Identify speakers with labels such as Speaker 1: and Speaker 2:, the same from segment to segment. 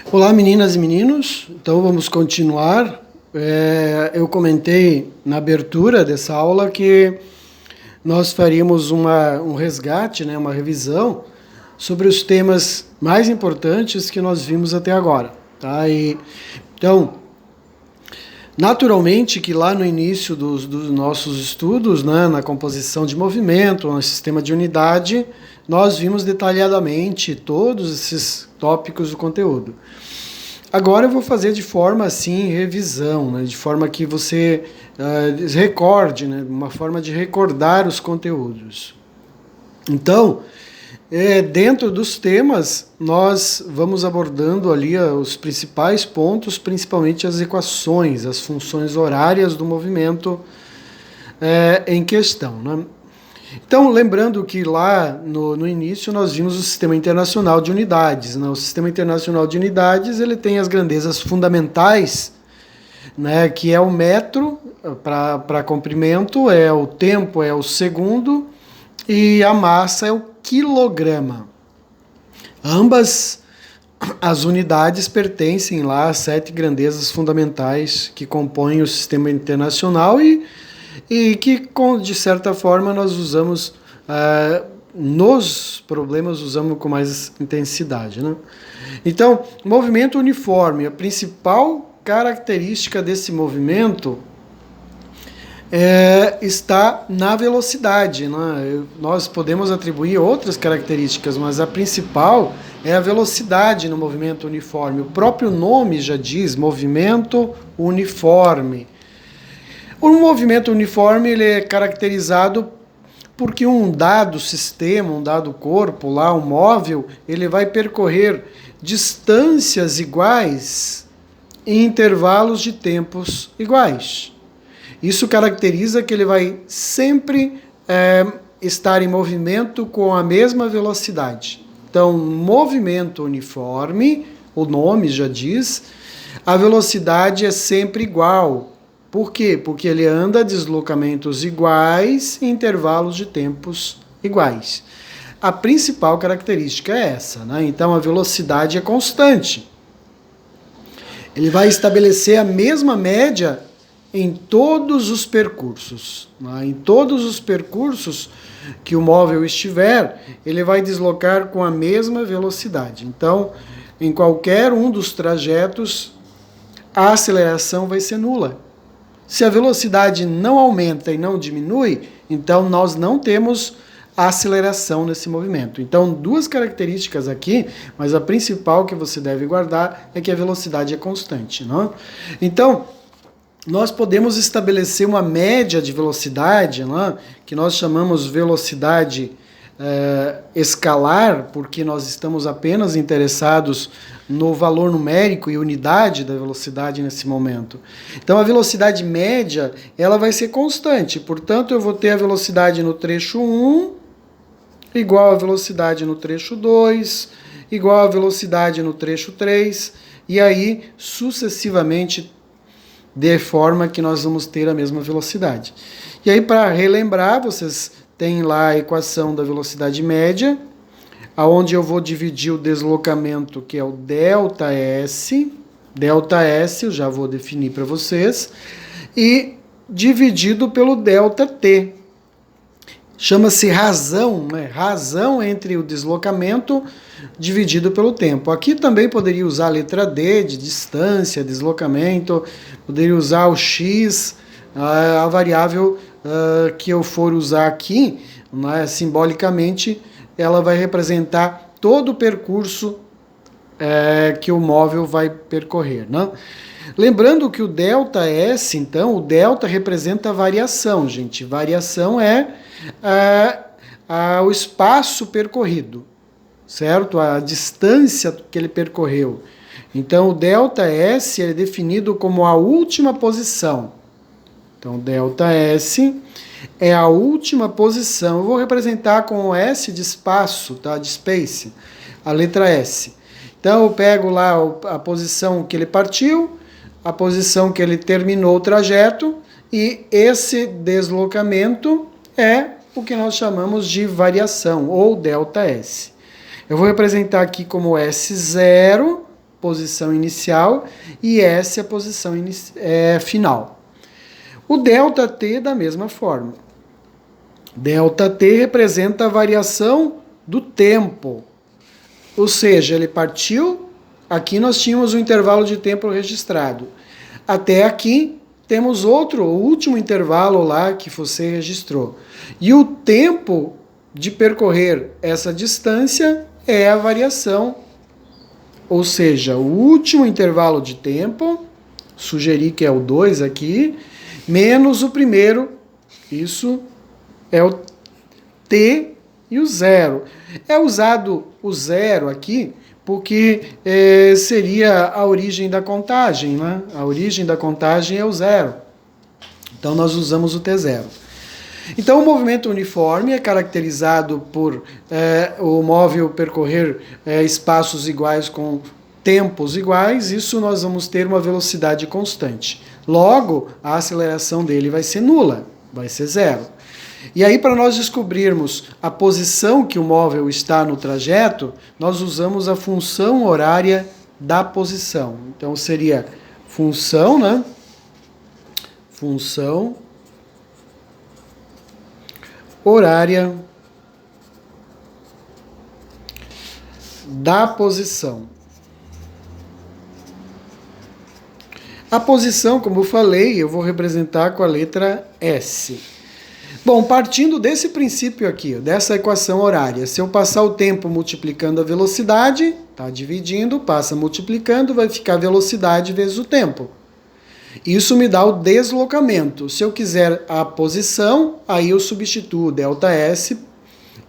Speaker 1: Olá, meninas e meninos. Então vamos continuar. Eu comentei na abertura dessa aula que nós faríamos um resgate, né, uma revisão sobre os temas mais importantes que nós vimos até agora. Tá? Então, naturalmente que lá no início dos nossos estudos, né, na composição de movimento, no sistema de unidade, nós vimos detalhadamente todos esses tópicos do conteúdo. Agora eu vou fazer de forma assim, revisão, né, de forma que você recorde, né, uma forma de recordar os conteúdos. Então, dentro dos temas, nós vamos abordando ali os principais pontos, principalmente as equações, as funções horárias do movimento em questão, né? Então, lembrando que lá no início nós vimos o Sistema Internacional de Unidades, né? O Sistema Internacional de Unidades ele tem as grandezas fundamentais, né, que é o metro para comprimento, o tempo é o segundo e a massa é o quilograma. Ambas as unidades pertencem lá às 7 grandezas fundamentais que compõem o Sistema Internacional e que, de certa forma, nós usamos, nos problemas, usamos com mais intensidade, né? Então, movimento uniforme, a principal característica desse movimento está na velocidade, né? Nós podemos atribuir outras características, mas a principal é a velocidade no movimento uniforme. O próprio nome já diz, movimento uniforme. O movimento uniforme ele é caracterizado porque um dado sistema, um dado corpo, lá, um móvel, ele vai percorrer distâncias iguais em intervalos de tempos iguais. Isso caracteriza que ele vai sempre estar em movimento com a mesma velocidade. Então, movimento uniforme, o nome já diz, a velocidade é sempre igual. Por quê? Porque ele anda a deslocamentos iguais em intervalos de tempos iguais. A principal característica é essa, né? Então a velocidade é constante. Ele vai estabelecer a mesma média em todos os percursos, né? Em todos os percursos que o móvel estiver, ele vai deslocar com a mesma velocidade. Então, em qualquer um dos trajetos, a aceleração vai ser nula. Se a velocidade não aumenta e não diminui, então nós não temos aceleração nesse movimento. Então, duas características aqui, mas a principal que você deve guardar é que a velocidade é constante, não? Então, nós podemos estabelecer uma média de velocidade, não? Que nós chamamos velocidade escalar, porque nós estamos apenas interessados no valor numérico e unidade da velocidade nesse momento. Então a velocidade média ela vai ser constante, portanto eu vou ter a velocidade no trecho 1 igual a velocidade no trecho 2, igual a velocidade no trecho 3, e aí sucessivamente de forma que nós vamos ter a mesma velocidade. E aí para relembrar, vocês têm lá a equação da velocidade média, aonde eu vou dividir o deslocamento, que é o ΔS, eu já vou definir para vocês, e dividido pelo ΔT. Chama-se razão, né? Razão entre o deslocamento dividido pelo tempo. Aqui também poderia usar a letra D, de distância, deslocamento, poderia usar o X, a variável que eu for usar aqui, né, simbolicamente, ela vai representar todo o percurso que o móvel vai percorrer, né? Lembrando que o ΔS, então, o delta representa a variação, gente. Variação é o espaço percorrido, certo? A distância que ele percorreu. Então, o ΔS é definido como a última posição. Então, ΔS é a última posição. Eu vou representar com o S de espaço, tá? De space, a letra S. Então, eu pego lá a posição que ele partiu, a posição que ele terminou o trajeto, e esse deslocamento é o que nós chamamos de variação, ou ΔS. Eu vou representar aqui como S0, posição inicial, e S a posição final. O ΔT da mesma forma. ΔT representa a variação do tempo. Ou seja, ele partiu, aqui nós tínhamos um intervalo de tempo registrado. Até aqui temos o último intervalo lá que você registrou. E o tempo de percorrer essa distância é a variação, ou seja, o último intervalo de tempo, sugeri que é o 2 aqui, menos o primeiro, isso é o T e o 0. É usado o 0 aqui porque seria a origem da contagem, né? A origem da contagem é o 0. Então nós usamos o T0. Então o movimento uniforme é caracterizado por o móvel percorrer espaços iguais com tempos iguais, isso nós vamos ter uma velocidade constante. Logo, a aceleração dele vai ser nula, vai ser 0. E aí, para nós descobrirmos a posição que o móvel está no trajeto, nós usamos a função horária da posição. Então, seria função, né? Função horária da posição. A posição, como eu falei, eu vou representar com a letra S. Bom, partindo desse princípio aqui, dessa equação horária, se eu passar o tempo multiplicando a velocidade, tá dividindo, passa multiplicando, vai ficar a velocidade vezes o tempo. Isso me dá o deslocamento. Se eu quiser a posição, aí eu substituo ΔS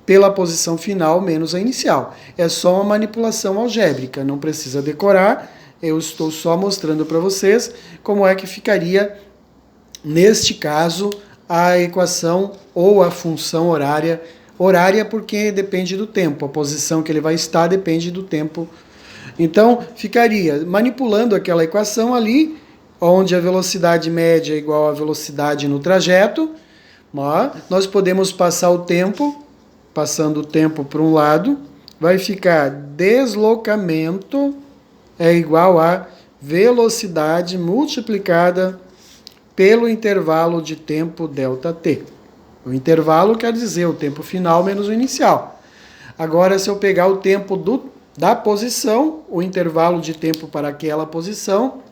Speaker 1: pela posição final menos a inicial. É só uma manipulação algébrica, não precisa decorar. Eu estou só mostrando para vocês como é que ficaria, neste caso, a equação ou a função horária. Horária porque depende do tempo, a posição que ele vai estar depende do tempo. Então, ficaria manipulando aquela equação ali, onde a velocidade média é igual à velocidade no trajeto. Nós podemos passar o tempo, passando o tempo para um lado, vai ficar deslocamento é igual a velocidade multiplicada pelo intervalo de tempo ΔT. O intervalo quer dizer o tempo final menos o inicial. Agora, se eu pegar o tempo da posição, o intervalo de tempo para aquela posição,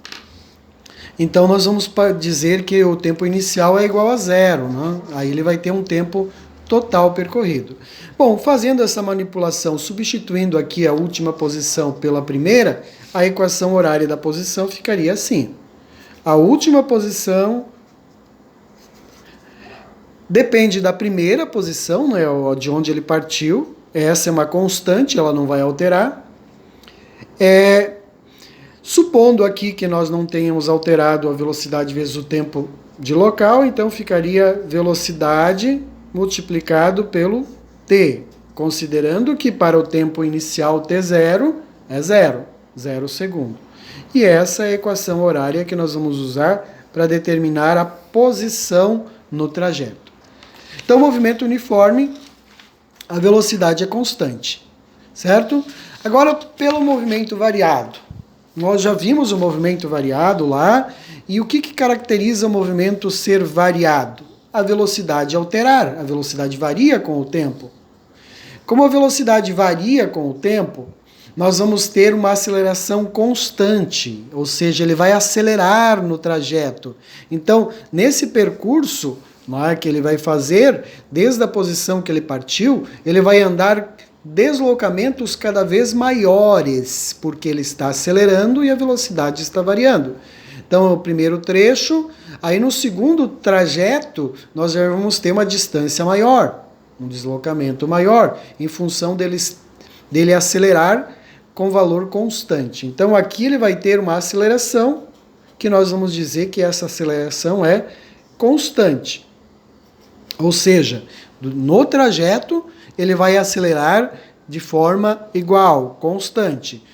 Speaker 1: então nós vamos dizer que o tempo inicial é igual a 0, né? Aí ele vai ter um tempo total percorrido. Bom, fazendo essa manipulação, substituindo aqui a última posição pela primeira, a equação horária da posição ficaria assim. A última posição depende da primeira posição, né, de onde ele partiu. Essa é uma constante, ela não vai alterar. Supondo aqui que nós não tenhamos alterado a velocidade vezes o tempo de local, então ficaria velocidade multiplicado pelo t, considerando que para o tempo inicial t0 é 0 segundo. E essa é a equação horária que nós vamos usar para determinar a posição no trajeto. Então, movimento uniforme, a velocidade é constante, certo? Agora, pelo movimento variado. Nós já vimos o movimento variado lá, e o que caracteriza o movimento ser variado? A velocidade alterar, a velocidade varia com o tempo. Como a velocidade varia com o tempo, nós vamos ter uma aceleração constante, ou seja, ele vai acelerar no trajeto. Então, nesse percurso que ele vai fazer, desde a posição que ele partiu, ele vai andar deslocamentos cada vez maiores, porque ele está acelerando e a velocidade está variando. Então, o primeiro trecho, aí no segundo trajeto, nós já vamos ter uma distância maior, um deslocamento maior, em função dele acelerar com valor constante. Então, aqui ele vai ter uma aceleração, que nós vamos dizer que essa aceleração é constante. Ou seja, no trajeto, ele vai acelerar de forma igual, constante.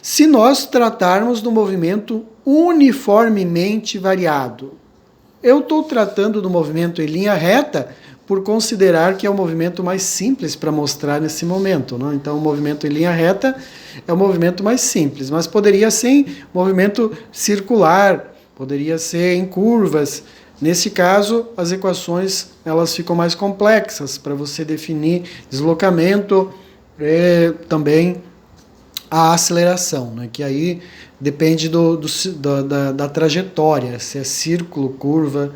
Speaker 1: Se nós tratarmos do movimento uniformemente variado, eu estou tratando do movimento em linha reta por considerar que é o movimento mais simples para mostrar nesse momento, né? Então, o movimento em linha reta é o movimento mais simples, mas poderia ser em movimento circular, poderia ser em curvas. Nesse caso, as equações elas ficam mais complexas para você definir deslocamento, também a aceleração, né? Que aí depende da trajetória, se é círculo, curva.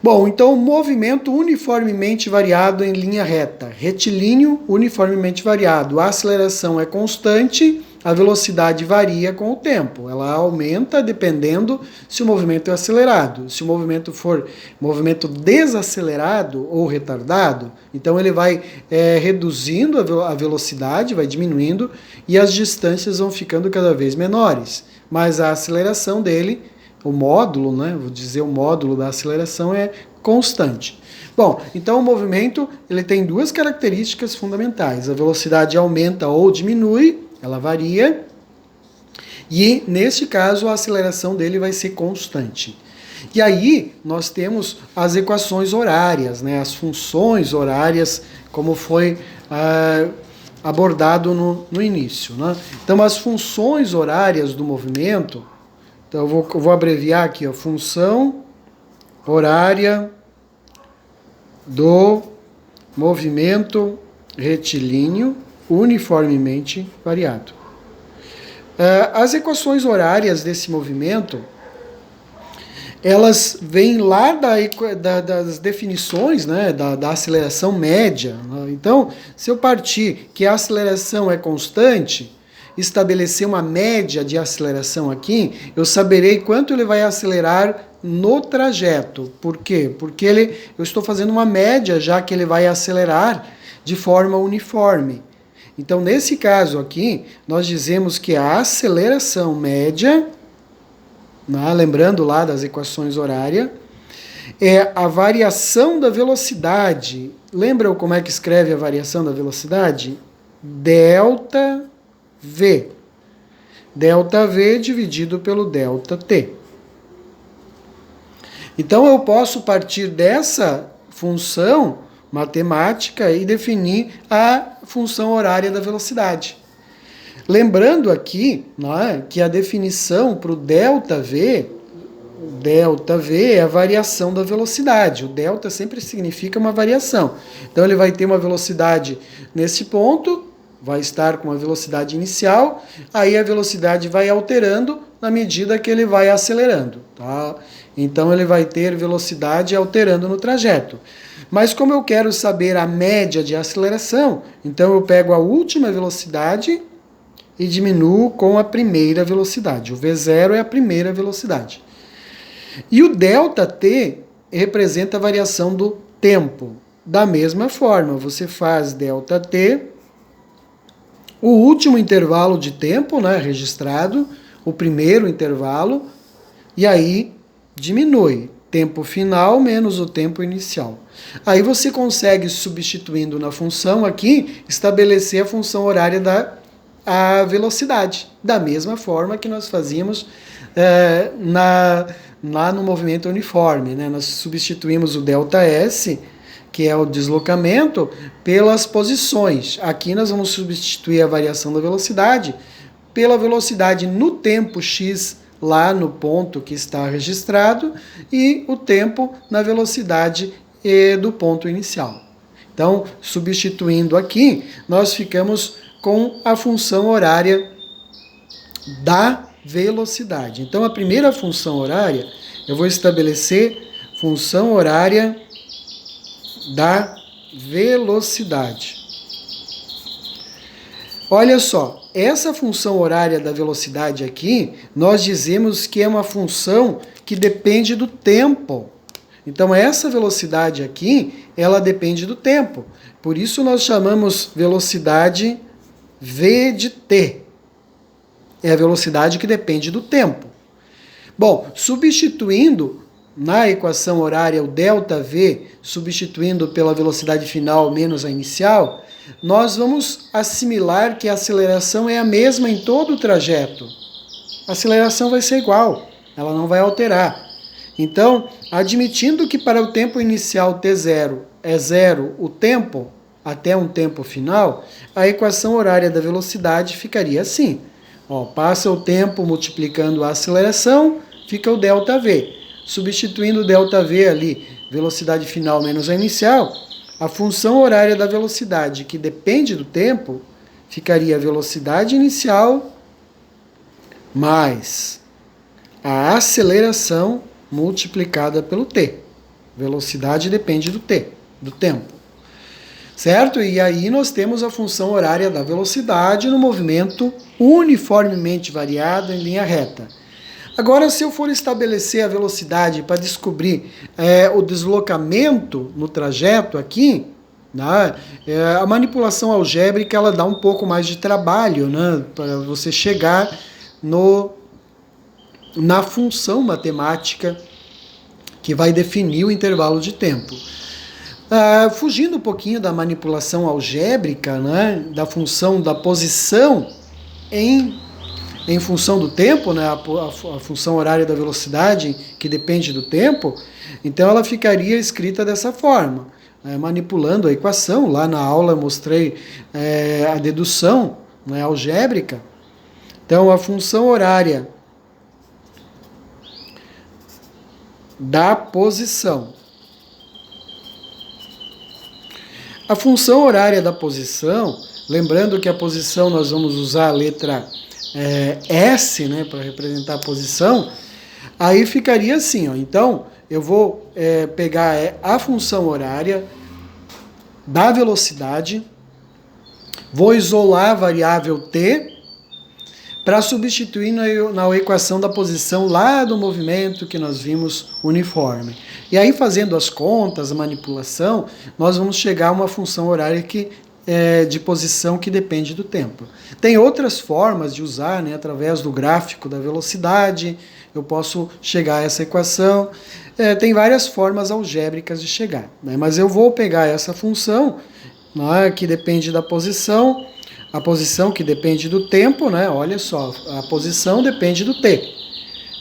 Speaker 1: Bom, então movimento uniformemente variado em linha reta, retilíneo uniformemente variado, a aceleração é constante, a velocidade varia com o tempo, ela aumenta dependendo se o movimento é acelerado. Se o movimento for movimento desacelerado ou retardado, então ele vai reduzindo a velocidade, vai diminuindo e as distâncias vão ficando cada vez menores, mas a aceleração dele, o módulo, né, vou dizer o módulo da aceleração é constante. Bom, então o movimento ele tem duas características fundamentais. A velocidade aumenta ou diminui, ela varia, e neste caso a aceleração dele vai ser constante. E aí nós temos as equações horárias, né, as funções horárias, como foi abordado no início, né? Então as funções horárias do movimento, então eu vou abreviar aqui, ó, função horária do movimento retilíneo uniformemente variado. As equações horárias desse movimento, elas vêm lá das definições, né, da aceleração média. Então, se eu partir que a aceleração é constante, estabelecer uma média de aceleração aqui, eu saberei quanto ele vai acelerar no trajeto. Por quê? Porque eu estou fazendo uma média, já que ele vai acelerar de forma uniforme. Então, nesse caso aqui, nós dizemos que a aceleração média, né, lembrando lá das equações horárias, é a variação da velocidade. Lembram como é que escreve a variação da velocidade? Delta V. Delta V dividido pelo delta T. Então eu posso partir dessa função matemática e definir a função horária da velocidade. Lembrando aqui, né, que a definição para o delta V é a variação da velocidade. O delta sempre significa uma variação. Então ele vai ter uma velocidade nesse ponto, vai estar com a velocidade inicial, aí a velocidade vai alterando na medida que ele vai acelerando, tá? Então ele vai ter velocidade alterando no trajeto. Mas como eu quero saber a média de aceleração, então eu pego a última velocidade e diminuo com a primeira velocidade. O V0 é a primeira velocidade. E o ΔT representa a variação do tempo. Da mesma forma, você faz ΔT, o último intervalo de tempo, né, registrado, o primeiro intervalo, e aí diminui. Tempo final menos o tempo inicial. Aí você consegue, substituindo na função aqui, estabelecer a função horária da velocidade, da mesma forma que nós fazíamos lá no movimento uniforme, né? Nós substituímos o ΔS, que é o deslocamento, pelas posições. Aqui nós vamos substituir a variação da velocidade pela velocidade no tempo x, lá no ponto que está registrado, e o tempo na velocidade do ponto inicial. Então, substituindo aqui, nós ficamos com a função horária da velocidade. Então, a primeira função horária, eu vou estabelecer função horária da velocidade. Olha só, essa função horária da velocidade aqui, nós dizemos que é uma função que depende do tempo. Então, essa velocidade aqui, ela depende do tempo. Por isso, nós chamamos velocidade V de t. É a velocidade que depende do tempo. Bom, substituindo na equação horária o ΔV, substituindo pela velocidade final menos a inicial, nós vamos assimilar que a aceleração é a mesma em todo o trajeto. A aceleração vai ser igual, ela não vai alterar. Então, admitindo que para o tempo inicial t0 é zero o tempo, até um tempo final, a equação horária da velocidade ficaria assim. Ó, passa o tempo multiplicando a aceleração, fica o ΔV. Substituindo o ΔV ali, velocidade final menos a inicial, a função horária da velocidade, que depende do tempo, ficaria a velocidade inicial mais a aceleração multiplicada pelo t. Velocidade depende do t, do tempo. Certo? E aí nós temos a função horária da velocidade no movimento uniformemente variado em linha reta. Agora, se eu for estabelecer a velocidade para descobrir o deslocamento no trajeto aqui, né, a manipulação algébrica ela dá um pouco mais de trabalho, né, para você chegar na função matemática que vai definir o intervalo de tempo. Fugindo um pouquinho da manipulação algébrica, né, da função da posição em função do tempo, né, a função horária da velocidade que depende do tempo, então ela ficaria escrita dessa forma, manipulando a equação. Lá na aula eu mostrei a dedução, né, algébrica. Então a função horária da posição. A função horária da posição, lembrando que a posição nós vamos usar a letra S, né, para representar a posição, aí ficaria assim, ó. Então, eu vou pegar a função horária da velocidade, vou isolar a variável t, para substituir na equação da posição lá do movimento que nós vimos uniforme. E aí, fazendo as contas, a manipulação, nós vamos chegar a uma função horária de posição que depende do tempo. Tem outras formas de usar, né, através do gráfico da velocidade, eu posso chegar a essa equação. Tem várias formas algébricas de chegar, né, mas eu vou pegar essa função, né, que depende da posição, a posição que depende do tempo, né? Olha só, a posição depende do t.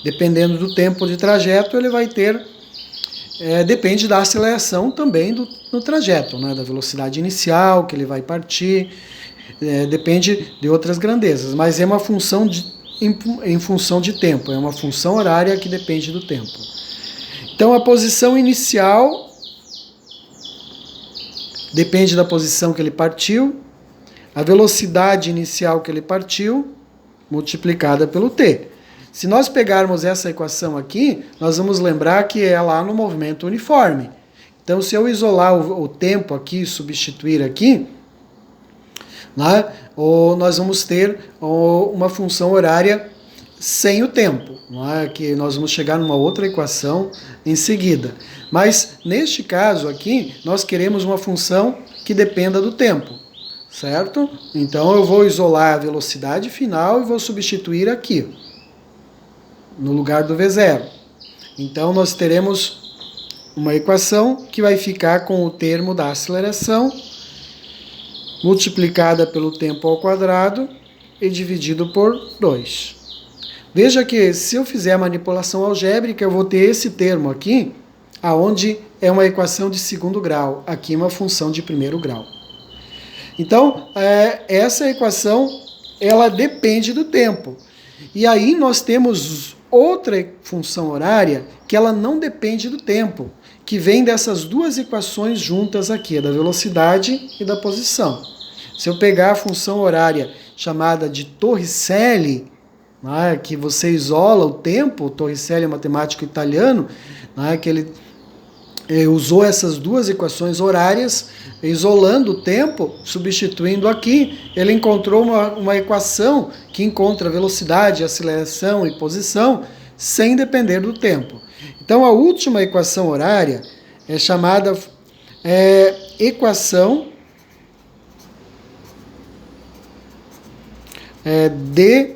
Speaker 1: Dependendo do tempo de trajeto, ele vai ter... depende da aceleração também do trajeto, né? Da velocidade inicial que ele vai partir, depende de outras grandezas, mas é uma função em função de tempo, é uma função horária que depende do tempo. Então a posição inicial depende da posição que ele partiu, a velocidade inicial que ele partiu, multiplicada pelo t. Se nós pegarmos essa equação aqui, nós vamos lembrar que é lá no movimento uniforme. Então, se eu isolar o tempo aqui e substituir aqui, né, nós vamos ter uma função horária sem o tempo, né, que nós vamos chegar numa outra equação em seguida. Mas, neste caso aqui, nós queremos uma função que dependa do tempo. Certo? Então eu vou isolar a velocidade final e vou substituir aqui, no lugar do V0. Então nós teremos uma equação que vai ficar com o termo da aceleração multiplicada pelo tempo ao quadrado e dividido por 2. Veja que se eu fizer a manipulação algébrica, eu vou ter esse termo aqui, aonde é uma equação de segundo grau, aqui uma função de primeiro grau. Então, essa equação, ela depende do tempo. E aí nós temos outra função horária que ela não depende do tempo, que vem dessas duas equações juntas aqui, da velocidade e da posição. Se eu pegar a função horária chamada de Torricelli, né, que você isola o tempo, Torricelli é um matemático italiano, né, que ele usou essas duas equações horárias, isolando o tempo, substituindo aqui, ele encontrou uma equação que encontra velocidade, aceleração e posição sem depender do tempo. Então a última equação horária é chamada equação de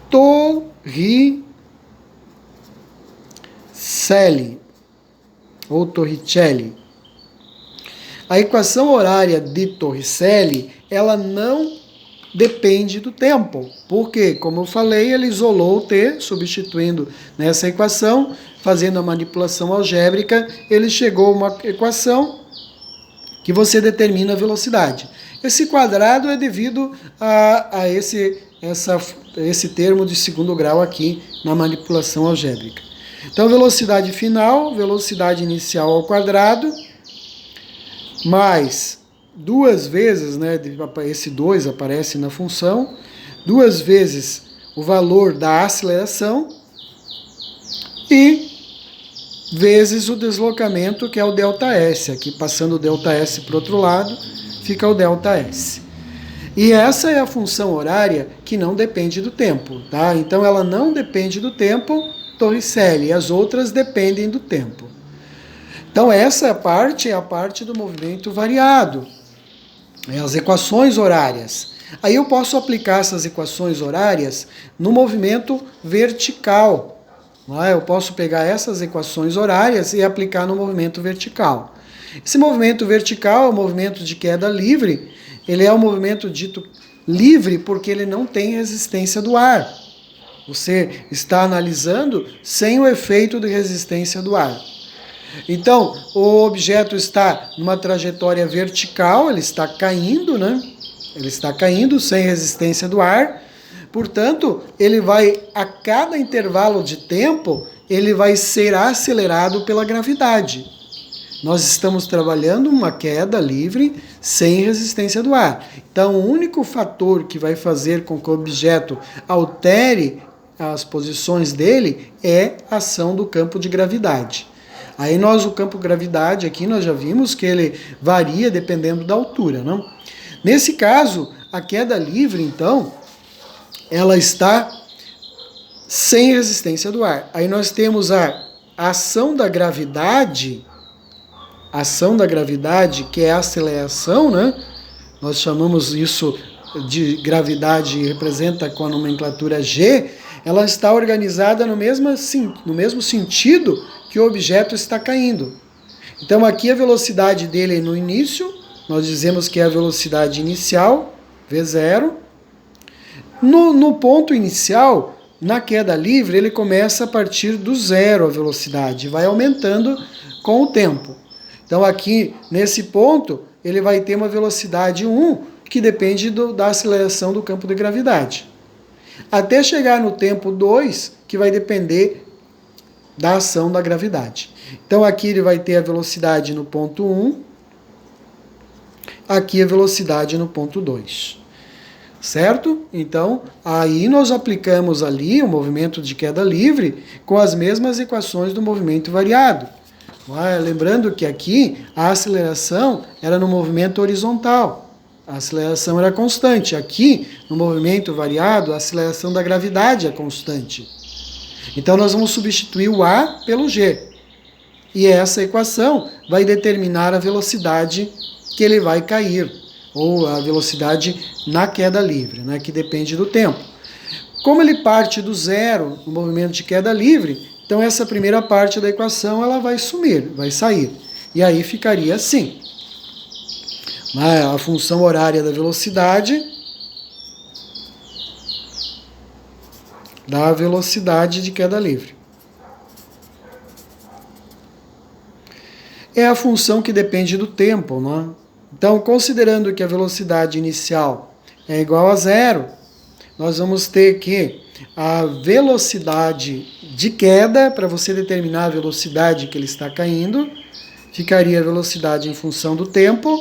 Speaker 1: Torricelli ou Torricelli. A equação horária de Torricelli, ela não depende do tempo. Porque, como eu falei, ele isolou o t, substituindo nessa equação, fazendo a manipulação algébrica, ele chegou a uma equação que você determina a velocidade. Esse quadrado é devido a esse termo de segundo grau aqui na manipulação algébrica. Então, velocidade final, velocidade inicial ao quadrado, mais duas vezes, né, esse 2 aparece na função, duas vezes o valor da aceleração e vezes o deslocamento, que é o ΔS. Aqui, passando o ΔS para o outro lado, fica o ΔS. E essa é a função horária que não depende do tempo, tá? Então, ela não depende do tempo, Torricelli, e as outras dependem do tempo. Então, essa parte é a parte do movimento variado, as equações horárias. Aí eu posso aplicar essas equações horárias no movimento vertical. Eu posso pegar essas equações horárias e aplicar no movimento vertical. Esse movimento vertical é o movimento de queda livre. Ele é um movimento dito livre porque ele não tem resistência do ar. Você está analisando sem o efeito de resistência do ar. Então, o objeto está numa trajetória vertical, ele está caindo, né? Ele está caindo sem resistência do ar. Portanto, ele vai, a cada intervalo de tempo, ele vai ser acelerado pela gravidade. Nós estamos trabalhando uma queda livre sem resistência do ar. Então, o único fator que vai fazer com que o objeto altere as posições dele é a ação do campo de gravidade. Aí o campo de gravidade aqui nós já vimos que ele varia dependendo da altura, não? Nesse caso, a queda livre, então, ela está sem resistência do ar. Aí nós temos a ação da gravidade, que é a aceleração, né? Nós chamamos isso de gravidade, representa com a nomenclatura G, ela está organizada no mesmo sentido que o objeto está caindo. Então aqui a velocidade dele no início, nós dizemos que é a velocidade inicial, V0. No ponto inicial, na queda livre, ele começa a partir do zero a velocidade, vai aumentando com o tempo. Então aqui, nesse ponto, ele vai ter uma velocidade 1, que depende da aceleração do campo de gravidade. Até chegar no tempo 2, que vai depender da ação da gravidade. Então aqui ele vai ter a velocidade no ponto 1, aqui a velocidade no ponto 2. Certo? Então, aí nós aplicamos ali o movimento de queda livre com as mesmas equações do movimento variado. Lembrando que aqui a aceleração era no movimento horizontal. A aceleração era constante. Aqui, no movimento variado, a aceleração da gravidade é constante. Então, nós vamos substituir o A pelo G. E essa equação vai determinar a velocidade que ele vai cair, ou a velocidade na queda livre, né, que depende do tempo. Como ele parte do zero no movimento de queda livre, então essa primeira parte da equação ela vai sumir, vai sair. E aí ficaria assim. A função horária da velocidade de queda livre. É a função que depende do tempo, né? Então, considerando que a velocidade inicial é igual a zero, nós vamos ter que a velocidade de queda, para você determinar a velocidade que ele está caindo, ficaria a velocidade em função do tempo.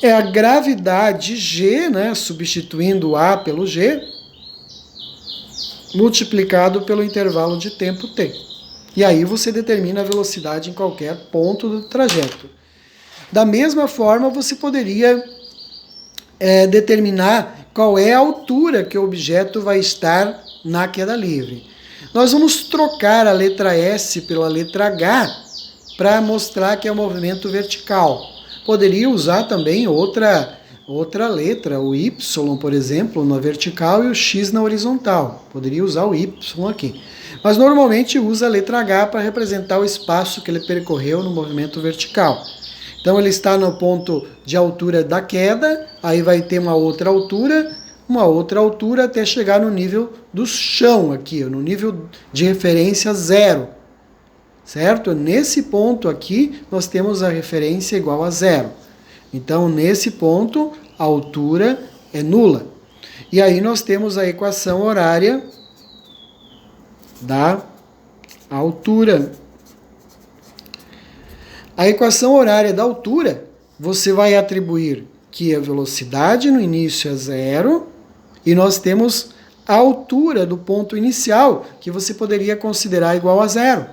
Speaker 1: É a gravidade G, né, substituindo o A pelo G, multiplicado pelo intervalo de tempo T. E aí você determina a velocidade em qualquer ponto do trajeto. Da mesma forma, você poderia determinar qual é a altura que o objeto vai estar na queda livre. Nós vamos trocar a letra S pela letra H para mostrar que é o movimento vertical. Poderia usar também outra letra, o Y, por exemplo, na vertical e o X na horizontal. Poderia usar o Y aqui. Mas normalmente usa a letra H para representar o espaço que ele percorreu no movimento vertical. Então ele está no ponto de altura da queda, aí vai ter uma outra altura até chegar no nível do chão aqui, no nível de referência zero, certo? Nesse ponto aqui nós temos a referência igual a zero. Então nesse ponto a altura é nula. E aí nós temos a equação horária da altura. A equação horária da altura, você vai atribuir que a velocidade no início é zero e nós temos a altura do ponto inicial, que você poderia considerar igual a zero,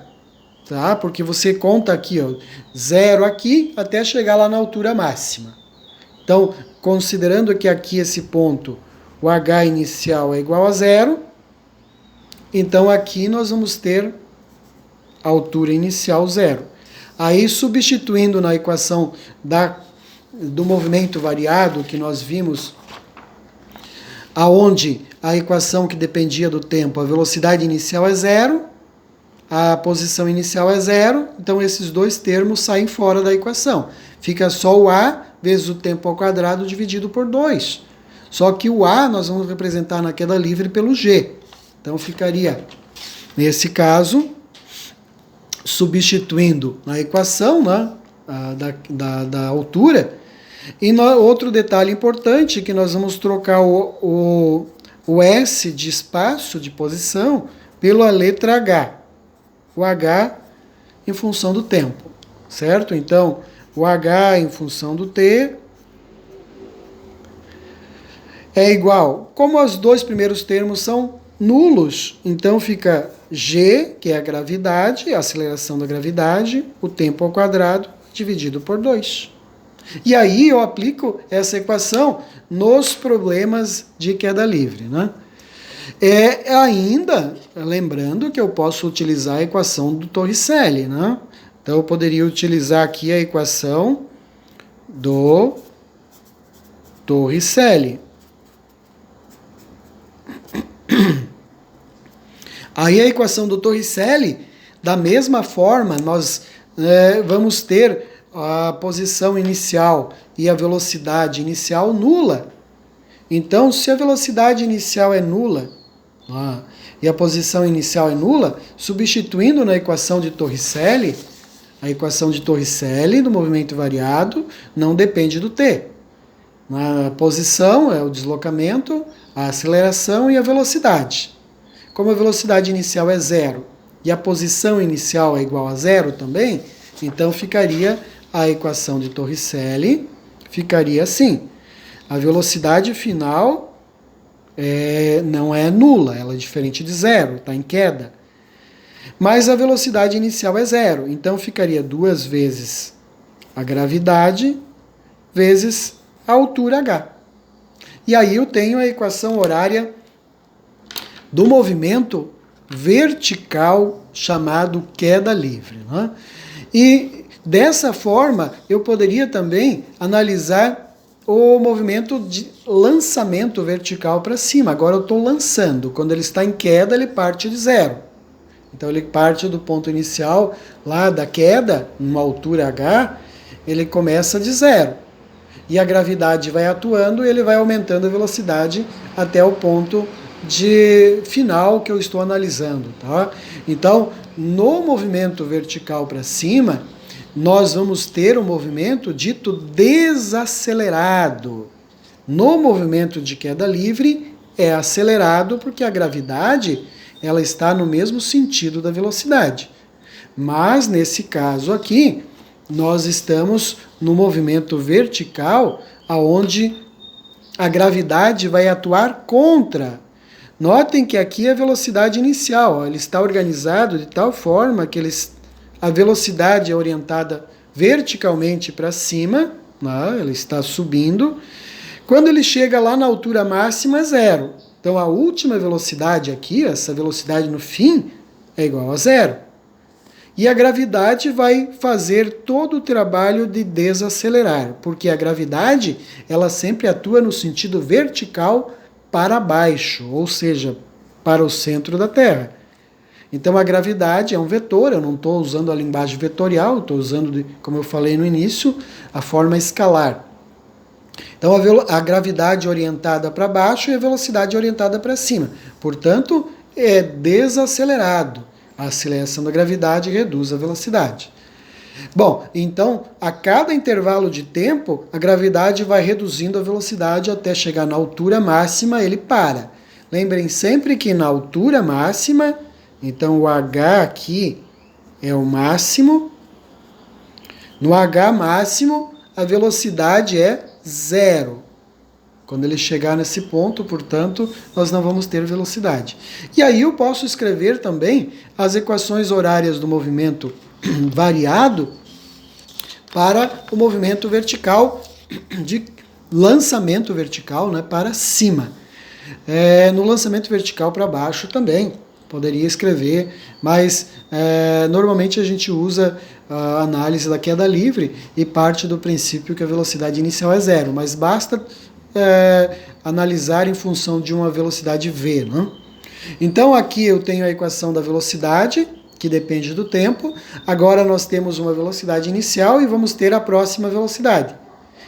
Speaker 1: tá? Porque você conta aqui, ó, zero aqui até chegar lá na altura máxima. Então, considerando que aqui esse ponto, o h inicial é igual a zero, então aqui nós vamos ter a altura inicial zero. Aí, substituindo na equação do movimento variado que nós vimos, aonde a equação que dependia do tempo, a velocidade inicial é zero, a posição inicial é zero, então esses dois termos saem fora da equação. Fica só o a vezes o tempo ao quadrado dividido por 2. Só que o a nós vamos representar na queda livre pelo g. Então ficaria, nesse caso, substituindo na equação, né, da altura. E outro detalhe importante, que nós vamos trocar o S de espaço, de posição, pela letra H. O H em função do tempo, certo? Então, o H em função do T é igual, como os dois primeiros termos são nulos, então fica G, que é a gravidade, a aceleração da gravidade, o tempo ao quadrado, dividido por 2. E aí eu aplico essa equação nos problemas de queda livre, né? Ainda, lembrando que eu posso utilizar a equação do Torricelli, né? Então eu poderia utilizar aqui a equação do Torricelli. Aí a equação do Torricelli, da mesma forma, nós vamos ter a posição inicial e a velocidade inicial nula. Então, se a velocidade inicial é nula e a posição inicial é nula, substituindo na equação de Torricelli, a equação de Torricelli do movimento variado não depende do t. A posição é o deslocamento, a aceleração e a velocidade. Como a velocidade inicial é zero e a posição inicial é igual a zero também, então ficaria a equação de Torricelli, ficaria assim. A velocidade final não é nula, ela é diferente de zero, está em queda. Mas a velocidade inicial é zero, então ficaria 2 vezes a gravidade vezes a altura h. E aí eu tenho a equação horária do movimento vertical chamado queda livre, né? E dessa forma eu poderia também analisar o movimento de lançamento vertical para cima. Agora eu estou lançando. Quando ele está em queda, ele parte de zero. Então ele parte do ponto inicial lá da queda, numa altura h, ele começa de zero. E a gravidade vai atuando e ele vai aumentando a velocidade até o ponto de final que eu estou analisando, tá? Então, no movimento vertical para cima, nós vamos ter um movimento dito desacelerado. No movimento de queda livre, é acelerado porque a gravidade ela está no mesmo sentido da velocidade. Mas, nesse caso aqui, nós estamos no movimento vertical, onde a gravidade vai atuar contra. Notem que aqui é a velocidade inicial, ele está organizado de tal forma que a velocidade é orientada verticalmente para cima, né? Ela está subindo. Quando ele chega lá na altura máxima é zero. Então a última velocidade aqui, essa velocidade no fim, é igual a zero. E a gravidade vai fazer todo o trabalho de desacelerar, porque a gravidade ela sempre atua no sentido vertical para baixo, ou seja, para o centro da Terra. Então a gravidade é um vetor, eu não estou usando a linguagem vetorial, estou usando, como eu falei no início, a forma escalar. Então a gravidade orientada para baixo e a velocidade orientada para cima. Portanto, é desacelerado. A aceleração da gravidade reduz a velocidade. Bom, então, a cada intervalo de tempo, a gravidade vai reduzindo a velocidade até chegar na altura máxima, ele para. Lembrem sempre que na altura máxima, então o H aqui é o máximo. No H máximo, a velocidade é zero. Quando ele chegar nesse ponto, portanto, nós não vamos ter velocidade. E aí eu posso escrever também as equações horárias do movimento variado para o movimento vertical, de lançamento vertical, né, para cima. No lançamento vertical para baixo também poderia escrever, mas normalmente a gente usa a análise da queda livre e parte do princípio que a velocidade inicial é zero, mas basta analisar em função de uma velocidade v, né? Então aqui eu tenho a equação da velocidade, que depende do tempo. Agora nós temos uma velocidade inicial e vamos ter a próxima velocidade.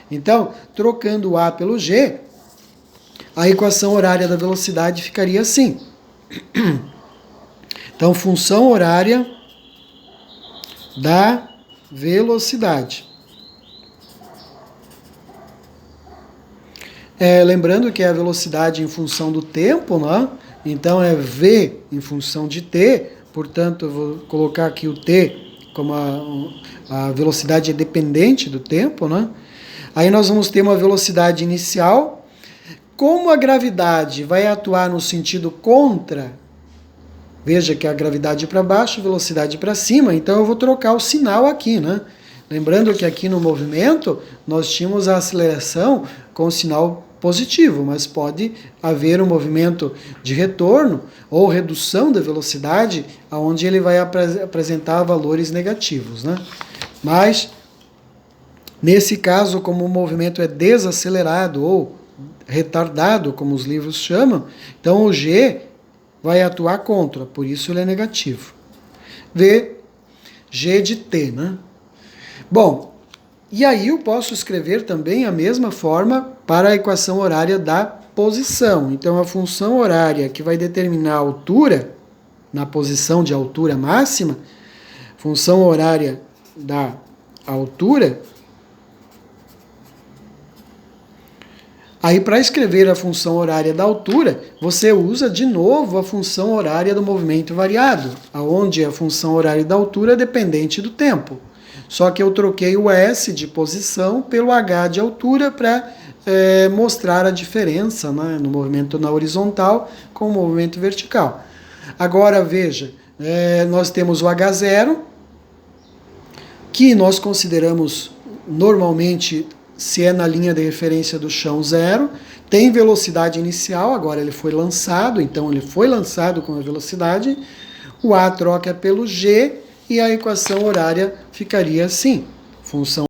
Speaker 1: Então, trocando o A pelo G, a equação horária da velocidade ficaria assim. Então, função horária da velocidade. Lembrando que é a velocidade em função do tempo, né? Então é v em função de t, portanto eu vou colocar aqui o t como a velocidade é dependente do tempo, né? Aí nós vamos ter uma velocidade inicial. Como a gravidade vai atuar no sentido contra, veja que a gravidade para baixo, velocidade para cima, então eu vou trocar o sinal aqui, né? Lembrando que aqui no movimento nós tínhamos a aceleração com o sinal positivo, mas pode haver um movimento de retorno ou redução da velocidade, onde ele vai apresentar valores negativos, né? Mas, nesse caso, como o movimento é desacelerado ou retardado, como os livros chamam, então o G vai atuar contra, por isso ele é negativo. V, G de T, né? Bom, e aí eu posso escrever também a mesma forma para a equação horária da posição. Então a função horária que vai determinar a altura, na posição de altura máxima, função horária da altura. Aí, para escrever a função horária da altura, você usa de novo a função horária do movimento variado, onde a função horária da altura é dependente do tempo. Só que eu troquei o S de posição pelo H de altura para mostrar a diferença, né, no movimento na horizontal com o movimento vertical. Agora, veja, nós temos o H0, que nós consideramos normalmente, se é na linha de referência do chão, zero, tem velocidade inicial, agora ele foi lançado, então ele foi lançado com a velocidade, o A troca pelo G e a equação horária ficaria assim, função